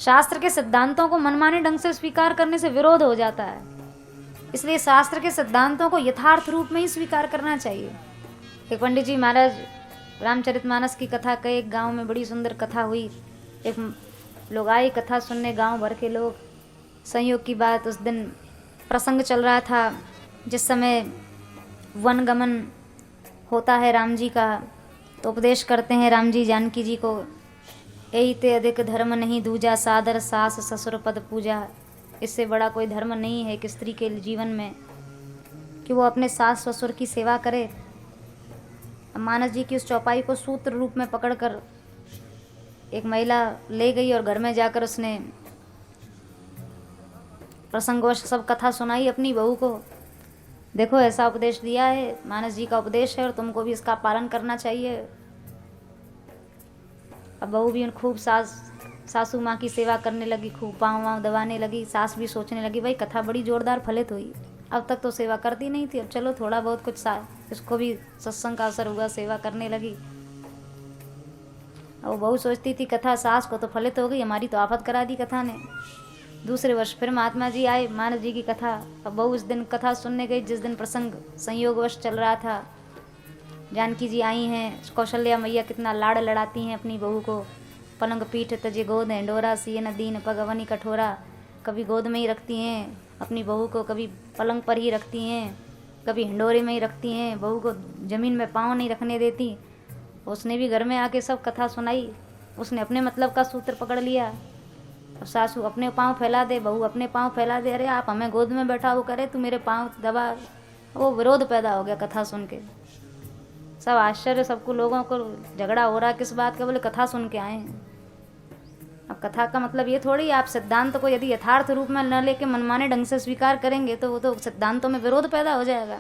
शास्त्र के सिद्धांतों को मनमाने ढंग से स्वीकार करने से विरोध हो जाता है। इसलिए शास्त्र के सिद्धांतों को यथार्थ रूप में ही स्वीकार करना चाहिए। एक पंडित जी महाराज रामचरितमानस की कथा कहे, एक गांव में बड़ी सुंदर कथा हुई। एक लोग आए कथा सुनने, गांव भर के लोग। संयोग की बात, उस दिन प्रसंग चल रहा था जिस समय वन गमन होता है राम जी का। तो उपदेश करते हैं राम जी जानकी जी को, यही ते अधिक धर्म नहीं दूजा, सादर सास ससुर पद पूजा। इससे बड़ा कोई धर्म नहीं है एक स्त्री के जीवन में कि वो अपने सास ससुर की सेवा करे। मानस जी की उस चौपाई को सूत्र रूप में पकड़कर एक महिला ले गई और घर में जाकर उसने प्रसंगवश सब कथा सुनाई अपनी बहू को। देखो ऐसा उपदेश दिया है, मानस जी का उपदेश है और तुमको भी इसका पालन करना चाहिए। अब बहू भी खूब सासू माँ की सेवा करने लगी, खूब पाँव वाँव दबाने लगी। सास भी सोचने लगी भाई कथा बड़ी जोरदार फलित हुई, अब तक तो सेवा करती नहीं थी, अब चलो थोड़ा बहुत कुछ इसको भी सत्संग का असर हुआ, सेवा करने लगी। अब बहू सोचती थी कथा सास को तो फलित हो गई, हमारी तो आफत करा दी कथा ने। दूसरे वर्ष फिर महात्मा जी आए, मानस जी की कथा। अब बहू उस दिन कथा सुनने गई जिस दिन प्रसंग संयोगवश चल रहा था। जानकी जी आई हैं, कौशल्या मैया कितना लाड़ लड़ाती हैं अपनी बहू को। पलंग पीठ तजे गोद हिंडोरा, सिए न दीन पग अवनी कठोरा। कभी गोद में ही रखती हैं अपनी बहू को, कभी पलंग पर ही रखती हैं, कभी हिंडोरे में ही रखती हैं। बहू को ज़मीन में पाँव नहीं रखने देती। उसने भी घर में आके सब कथा सुनाई। उसने अपने मतलब का सूत्र पकड़ लिया। अब सासू अपने पाँव फैला दे, बहू अपने पाँव फैला दे, अरे आप हमें गोद में बैठा वो करे, तू मेरे पाँव दबा। वो विरोध पैदा हो गया कथा सुन के। सब आश्चर्य, सबको लोगों को झगड़ा हो रहा किस बात का, बोले कथा सुन के आए हैं। अब कथा का मतलब ये थोड़ी आप सिद्धांत को यदि यथार्थ रूप में न लेके मनमाने ढंग से स्वीकार करेंगे तो वो तो सिद्धांतों में विरोध पैदा हो जाएगा।